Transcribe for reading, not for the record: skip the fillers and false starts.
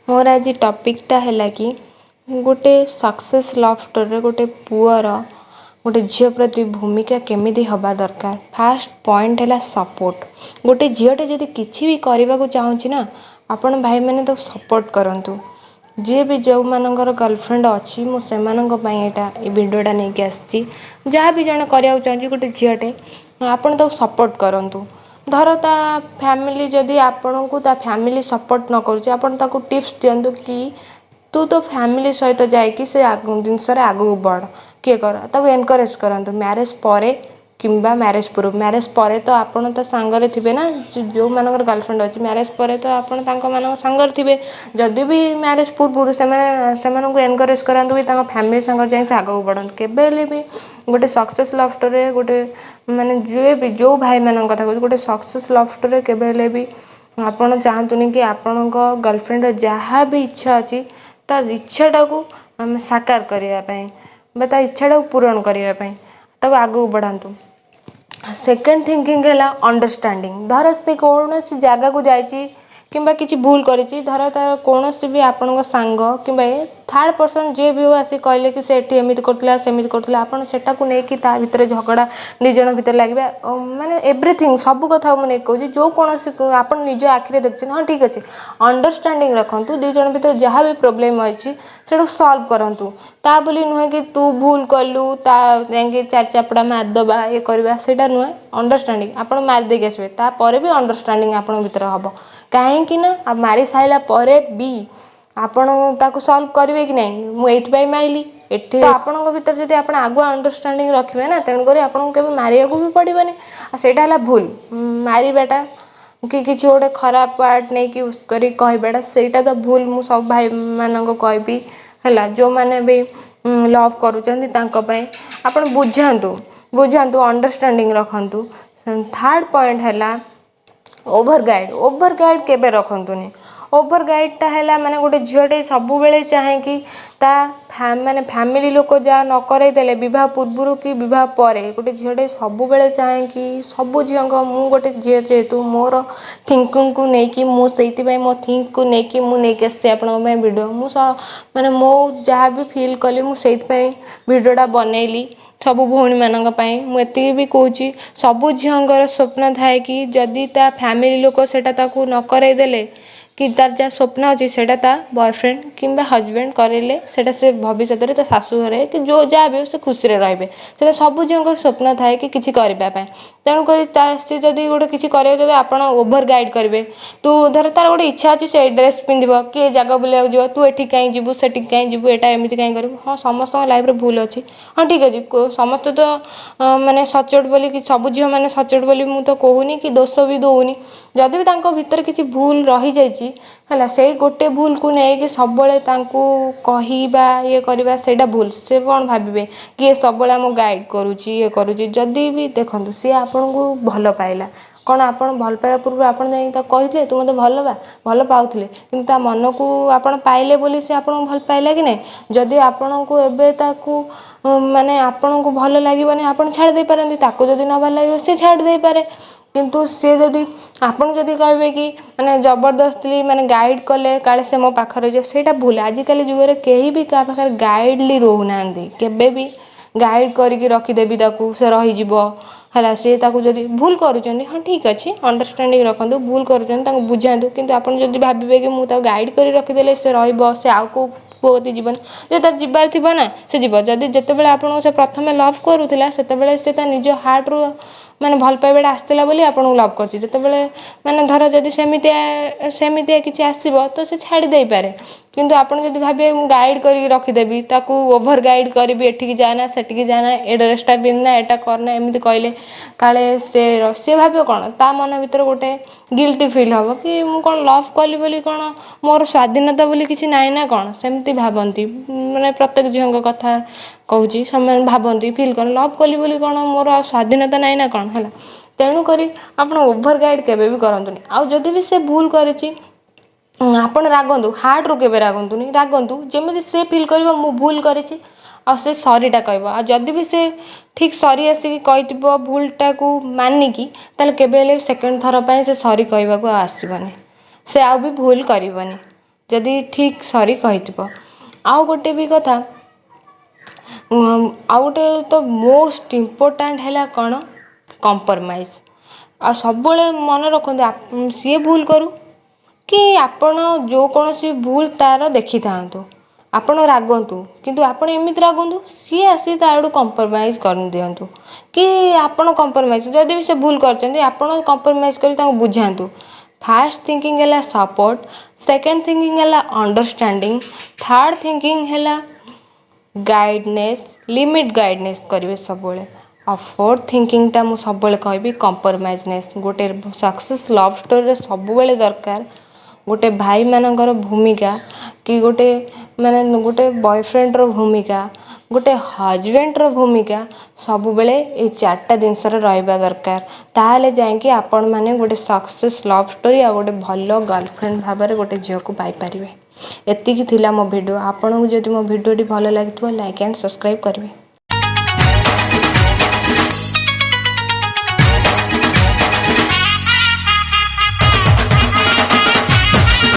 मोर आज टॉपिकटा है कि गोटे सक्सेस लव स्टोरी गोटे पुअर गोटे झील प्रति भूमिका केमिति हवा दरकार। फास्ट पॉइंट है सपोर्ट। गोटे झीलटे जदि किसी भी करने को चाहूँगी ना आपण भाई मैंने तो सपोर्ट करूँ। जी भी जो मानकर गर्लफ्रेंड अच्छी मुझे यहाँ भिडटा नहीं आसी जहाँ भी जन करने चाहिए गोटे झीलटे आपड़ तो सपोर्ट करूँ। धर ता फैमिली जदि आपण को ता फैमिली सपोर्ट न करुच्चे आपण ताको टिप्स दिंतु कि तू तो फैमिली सहित जाकि से जिनस आगू बढ़ किए कर ताको एनकरेज करंतु। मैरिज पर किंबा मैरिज पूर्व मैरिज पर तो आपण तो सांगरे थे ना जो मानकर गर्लफ्रेंड अच्छी मैरिज पर तो आपण सांगर थे जदि भी मैरिज पूर्व से एनकरेज करातु कि फैमिली सांगर जाए आगू बढ़ केबे भी गोटे सक्सेस लव स्टोरी गोटे माने जो भाई मान कथा कहूँ गोटे सक्सेस लव स्टोरी केबे भी आपड़ चाहतुनि कि आपण गर्लफ्रेंड जहाँ भी इच्छा अच्छी ता इच्छाटा को आम साकार करने ता इच्छाटा को पूरण करने आगू बढ़ातु। सेकेंड थिंकिंग है अंडरस्टैंडिंग। धर से कौन सी जगह को जाइए किंबा किसी भूल करी धर तार कौन भी आपण सांग कि थर्ड पर्सन जे भी हो आसी कहले कि से एमती करता सेमती करता आपड़ सेटा को लेकिन ता भितर झगड़ा दिज भितर लगे माने एवरीथिंग सब कथा मुझे कहूँ जो कौन आप निज आखिरे देखते हाँ ठीक अच्छे अंडरस्टैंडिंग रखु दिज भितर जहाँ भी प्रोब्लेम अच्छी से सल्व करूँ ता बोली नुहे कि तू भूल कलु ता चार चापड़ा मारदबा ये करवा सेटा नुहे अंडरस्टैंडिंग आप मारिदे आसबे तापर भी अंडरस्टैंडिंग आपण भीतर हम कहीं ना मारी सारा पर भी आपण ताको सॉल्व करेंगे कि नहीं मुझे माइली एठी आपण भीतर जब आप आगु अंडरस्टैंडिंग रखिए ना तेणुक आपको केवल मारिया को भी पड़ोनी आटा भूल मारिबाटा कि किसी गोटे खराब पार्ट नहीं कि उसकरी कहबाटा सेटा तो भूल मु सब भाई मान कहबी है जो मैंने भी लव करुँच आप बुझातु अंडरस्टैंडिंग रखु। थर्ड पॉइंट है ओवर गाइड केबे रखंतुनी। ओवर गाइडटा है माने गोटे झीलटे सब बेले चाहे कि माने फैमिली लोक जहाँ न करदेले बह पूर्व कि बह पर गोटे झीलटे सब बेले चाहे कि सब झील मु गोटे झील जेहेतु मोर थिंकिंग को लेकिन मुझे मो थिंक को लेकिन मुझे आसी आपंप वीडियो माने मो जहाँ भी फील कली मुझे वीडियोटा बनैली सब भौणी मानक मुझे भी कहूँ सबू झीर स्वप्न थाए कि जदि ता फैमिली लोक सेटा ताकू न करदेले कि तार जहाँ स्वप्न अच्छी सेटा ता बॉयफ्रेंड किंबा हजबैंड करेले सेटा से भविष्य में शाशु घरे कि जो जहाँ भी से खुशी रे से सब झील स्वप्न थाए कि किसी करने तेणुक सी जदि गोटे किसी कर आप ओवर गाइड करेंगे तू धर तार गोटे इच्छा अच्छी से ड्रेस पिंध कि जगह बुलाक जीव तू एठी कहीं जीवु सेठी कहीं जीवु एटा एमती कहीं करू हाँ समस्त लाइफ भूल अच्छी हाँ ठीक अच्छे समस्त तो माने सचोट बोली कि सब झील मैंने सचोट बोली मु तो कहूनी कि दोष भी दौनी जदि भी भीतर किसी भूल रही जाइए है से गोटे भूल को लेकिन सब कहवा ये करवा से भूल से कौन भावे कि सब आम गाइड करुच्ची ये करुच्ची जदि भी देखो सी आपन को भल पाइला कौन आप भल पाइबा पूर्व आप कहते तू मत भल पाऊले कि मन को आप पाइले बोली से आपन भल पाइला कि नहीं जदि आपन को एवं माने आपन को भल लगे आप छाड़ दे पारती जदि न भल लगे सी छाड़ दे पारे किंतु सी जदि आपन जदि कहे कि माने जबरदस्ती माने गाइड कले काले से मो पाखरे जो सेटा भूल आजिकल जुगे कहीं भी क्या पाखे गाइडली रोना केबे भी गाइड करके रखीदेवी ताकू से रही है सी जदि भूल करुँच हाँ ठीक अच्छे अंडरस्टैंडिंग रखु भूल करुँच बुझातु कि आपड़ जब भावे कि मुझे गाइड कर रखीदे से रे आउ को पुअती जीवन जो तार जीवार थी ना से जीव जदि जितेबाला आपको से प्रथम लव करूला से निज हार्ट रू माने भल पाइबाटा आसला बोली आपको लव करते माने धर जदि सेमितिया किसी आसब तो से छाड़ी दे पारे किंतु आपन जदि भावे मु गाइड करके रखीदेवी ताकू ओवर गाइड करी एठिकी जाना सेठिकी जाना ए ड्रेसटा पिंधना एटा करना एमती कहले काले से भाव कौन ता मन भीतर गोटे गिल्टी फिल हम कि मु कौन लव कली बोली कौन मोर स्वाधीनता बोली किसी नाई ना कौन सेमती भावती माने प्रत्येक झील कथा कहूँ समय भावती फिल कर लव कली बोली कौन मोर स्वाधीनता नाई ना कौन है तेणुक आप ओवर गाइड केबे भी करतुनि आउ जदि भी से भूल करी आपण रागंतु हार्ट रू केबे रागंतुनि रागंतु जमी से फिल कर मु भूल करी से सरीटा कह जदि भी से ठीक सरी आसिक कही भूलटा को मानिकी केबे सेकेंड थर पर से सरी कहवाक आसबनी से आउ भी भूल करनी जदि ठीक सरी कही आउ गोटे भी कथा आउ गोटे तो मोस्ट इम्पोर्टाट है कौन कंप्रोमाइज आ सब मन रखते सी भूल करू कि आपण जो कौन सी भूल तार देखी था आपण रागंतु किंतु आपण एमती रागंतु सी आसी ताड़ू कंप्रोमाइज कर दिंतु कि आपण कंप्रोमाइज जदि भी से भूल कर आपण कंप्रोमाइज कर बुझातु फास्ट थिंकिंग है सपोर्ट सेकेंड थिंकिंग है अंडरस्टैंडिंग थर्ड थिंकिंग है गाइडनेस लिमिट गाइडनेस करेंगे सब आ फोर्थ थिंकिंग टा मु सब कहबी कंप्रोमाइजनेस गोटे सक्सेस लव स्टोरी सब दरकार गोटे भाई मानकर भूमिका कि गोटे माने गोटे बॉयफ्रेंड रो भूमिका गोटे हजबैंड रो भूमिका सब बेले ये चार्टा जिनस रहा दरकार ताहले जाइए आपण मैंने गोटे सक्सेस लव स्टोरी आ गोटे भल गर्लफ्रेंड भाव में गोटे झील को पाइपर एतिकी थिला मो वीडियो आपन को जदि मो वीडियो भल लगी लाइक एंड सब्सक्राइब करेंगे।